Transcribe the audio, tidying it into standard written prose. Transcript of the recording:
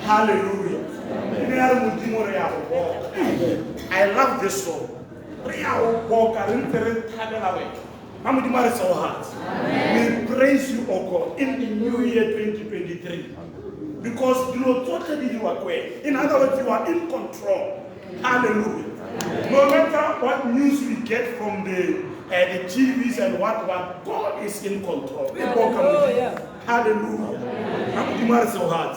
Hallelujah. I love this song. Reya Boka, so hard. We praise you, O God, in the new year 2023. Because you know totally you are great. In other words, you are in control. Hallelujah. No matter what news we get from the TVs and what, God is in control. Hallelujah. Hallelujah. I'm so hard.